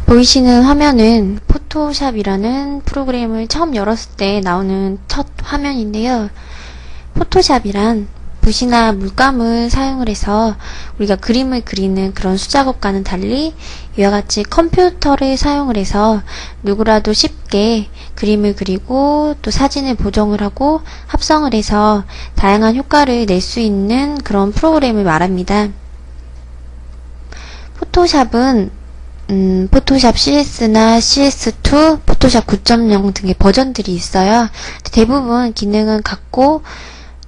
보이시는 화면은 포토샵이라는 프로그램을 처음 열었을 때 나오는 첫 화면인데요. 포토샵이란 붓이나 물감을 사용을 해서 우리가 그림을 그리는 그런 수작업과는 달리 이와 같이 컴퓨터를 사용을 해서 누구라도 쉽게 그림을 그리고 또 사진을 보정을 하고 합성을 해서 다양한 효과를 낼 수 있는 그런 프로그램을 말합니다. 포토샵은 포토샵 CS나 CS2, 포토샵 9.0 등의 버전들이 있어요. 대부분 기능은 같고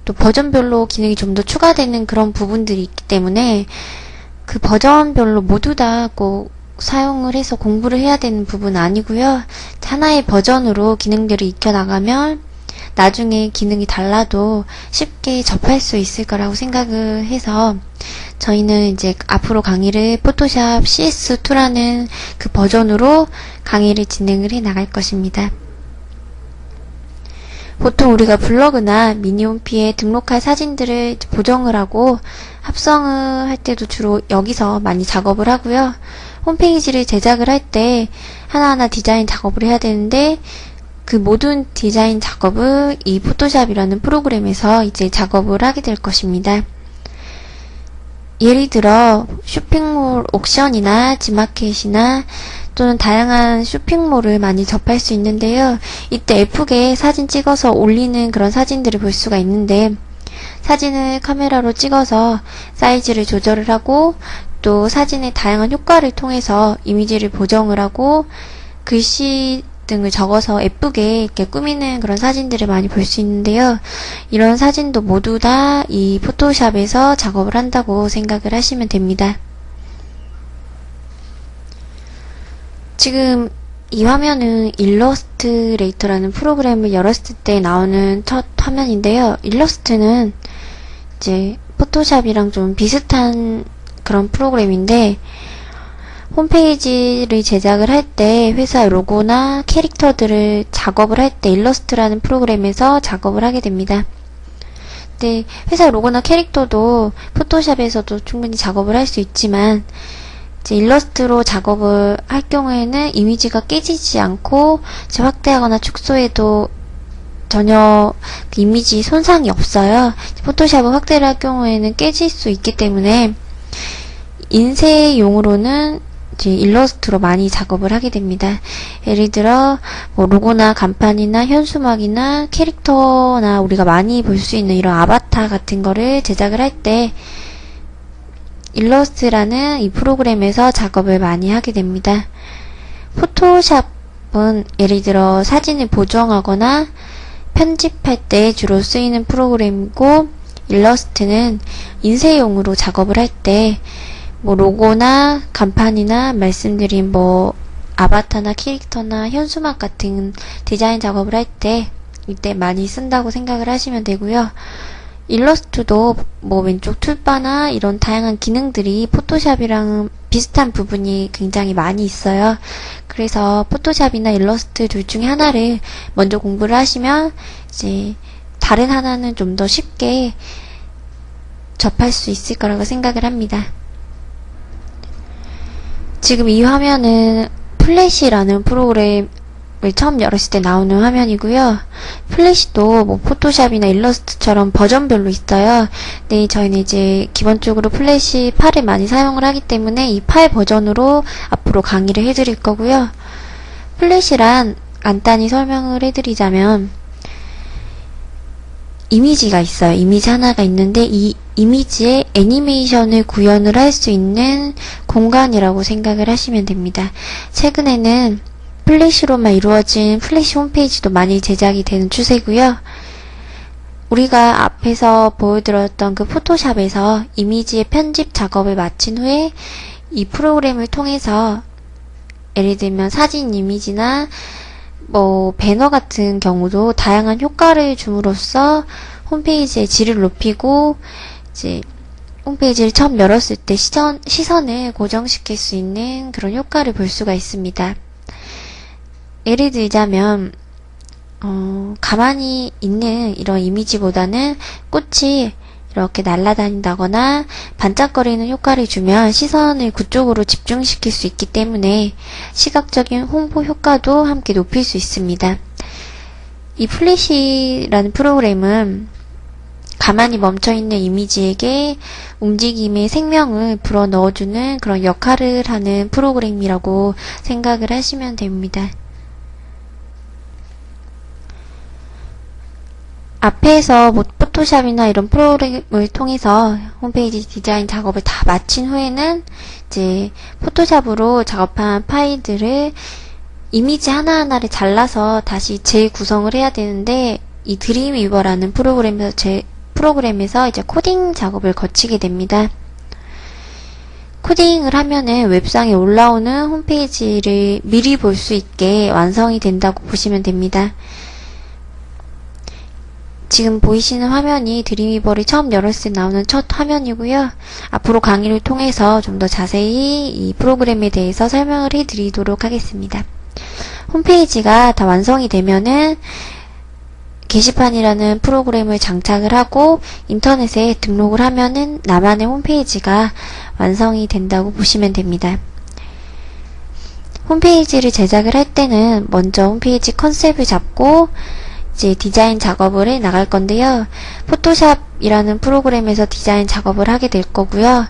또 버전별로 기능이 좀 더 추가되는 그런 부분들이 있기 때문에 그 버전별로 모두 다 꼭 사용을 해서 공부를 해야 되는 부분은 아니고요. 하나의 버전으로 기능들을 익혀나가면 나중에 기능이 달라도 쉽게 접할 수 있을 거라고 생각을 해서 저희는 이제 앞으로 강의를 포토샵 CS2라는 그 버전으로 강의를 진행을 해 나갈 것입니다. 보통 우리가 블로그나 미니홈피에 등록할 사진들을 보정을 하고 합성을 할 때도 주로 여기서 많이 작업을 하고요. 홈페이지를 제작을 할 때 하나하나 디자인 작업을 해야 되는데 그 모든 디자인 작업을 이 포토샵이라는 프로그램에서 이제 작업을 하게 될 것입니다. 예를 들어 쇼핑몰 옥션이나 지마켓이나 또는 다양한 쇼핑몰을 많이 접할 수 있는데요. 이때 예쁘게 사진 찍어서 올리는 그런 사진들을 볼 수가 있는데 사진을 카메라로 찍어서 사이즈를 조절을 하고 또 사진의 다양한 효과를 통해서 이미지를 보정을 하고 글씨 등을 적어서 예쁘게 이렇게 꾸미는 그런 사진들을 많이 볼 수 있는데요. 이런 사진도 모두 다 이 포토샵에서 작업을 한다고 생각을 하시면 됩니다. 지금 이 화면은 일러스트레이터라는 프로그램을 열었을 때 나오는 첫 화면인데요. 일러스트는 이제 포토샵이랑 좀 비슷한 그런 프로그램인데 홈페이지를 제작을 할 때 회사 로고나 캐릭터들을 작업을 할 때 일러스트라는 프로그램에서 작업을 하게 됩니다. 근데 회사 로고나 캐릭터도 포토샵에서도 충분히 작업을 할 수 있지만 이제 일러스트로 작업을 할 경우에는 이미지가 깨지지 않고 확대하거나 축소해도 전혀 그 이미지 손상이 없어요. 포토샵을 확대를 할 경우에는 깨질 수 있기 때문에 인쇄용으로는 이제 일러스트로 많이 작업을 하게 됩니다. 예를 들어 뭐 로고나 간판이나 현수막이나 캐릭터나 우리가 많이 볼 수 있는 이런 아바타 같은 거를 제작을 할 때 일러스트라는 이 프로그램에서 작업을 많이 하게 됩니다. 포토샵은 예를 들어 사진을 보정하거나 편집할 때 주로 쓰이는 프로그램이고 일러스트는 인쇄용으로 작업을 할 때 뭐 로고나 간판이나 말씀드린 뭐 아바타나 캐릭터나 현수막 같은 디자인 작업을 할 때 이때 많이 쓴다고 생각을 하시면 되고요. 일러스트도 뭐 왼쪽 툴바나 이런 다양한 기능들이 포토샵이랑 비슷한 부분이 굉장히 많이 있어요. 그래서 포토샵이나 일러스트 둘 중에 하나를 먼저 공부를 하시면 이제 다른 하나는 좀 더 쉽게 접할 수 있을 거라고 생각을 합니다. 지금 이 화면은 플래시라는 프로그램을 처음 열었을 때 나오는 화면이고요. 플래시도 뭐 포토샵이나 일러스트처럼 버전별로 있어요. 근데 저희는 이제 기본적으로 플래시 8을 많이 사용을 하기 때문에 이 8 버전으로 앞으로 강의를 해드릴 거고요. 플래시란 간단히 설명을 해드리자면 이미지가 있어요. 이미지 하나가 있는데 이 이미지에 애니메이션을 구현을 할 수 있는 공간이라고 생각을 하시면 됩니다. 최근에는 플래시로만 이루어진 플래시 홈페이지도 많이 제작이 되는 추세고요. 우리가 앞에서 보여드렸던 그 포토샵에서 이미지의 편집 작업을 마친 후에 이 프로그램을 통해서 예를 들면 사진 이미지나 뭐 배너 같은 경우도 다양한 효과를 줌으로써 홈페이지의 질을 높이고 이제 홈페이지를 처음 열었을 때 시선을 고정시킬 수 있는 그런 효과를 볼 수가 있습니다. 예를 들자면 가만히 있는 이런 이미지보다는 꽃이 이렇게 날아다닌다거나 반짝거리는 효과를 주면 시선을 그쪽으로 집중시킬 수 있기 때문에 시각적인 홍보 효과도 함께 높일 수 있습니다. 이 플래시라는 프로그램은 가만히 멈춰있는 이미지에게 움직임의 생명을 불어넣어주는 그런 역할을 하는 프로그램이라고 생각을 하시면 됩니다. 앞에서 뭐 포토샵이나 이런 프로그램을 통해서 홈페이지 디자인 작업을 다 마친 후에는 이제 포토샵으로 작업한 파일들을 이미지 하나하나를 잘라서 다시 재구성을 해야 되는데, 이 드림위버라는 프로그램에서 이제 코딩 작업을 거치게 됩니다. 코딩을 하면은 웹상에 올라오는 홈페이지를 미리 볼 수 있게 완성이 된다고 보시면 됩니다. 지금 보이시는 화면이 드림위버를 처음 열었을 때 나오는 첫 화면이고요. 앞으로 강의를 통해서 좀 더 자세히 이 프로그램에 대해서 설명을 해드리도록 하겠습니다. 홈페이지가 다 완성이 되면은 게시판이라는 프로그램을 장착을 하고 인터넷에 등록을 하면은 나만의 홈페이지가 완성이 된다고 보시면 됩니다. 홈페이지를 제작을 할 때는 먼저 홈페이지 컨셉을 잡고 이제 디자인 작업을 해 나갈 건데요. 포토샵이라는 프로그램에서 디자인 작업을 하게 될 거고요.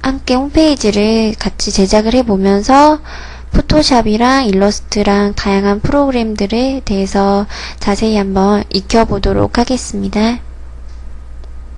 함께 홈페이지를 같이 제작을 해보면서 포토샵이랑 일러스트랑 다양한 프로그램들에 대해서 자세히 한번 익혀보도록 하겠습니다.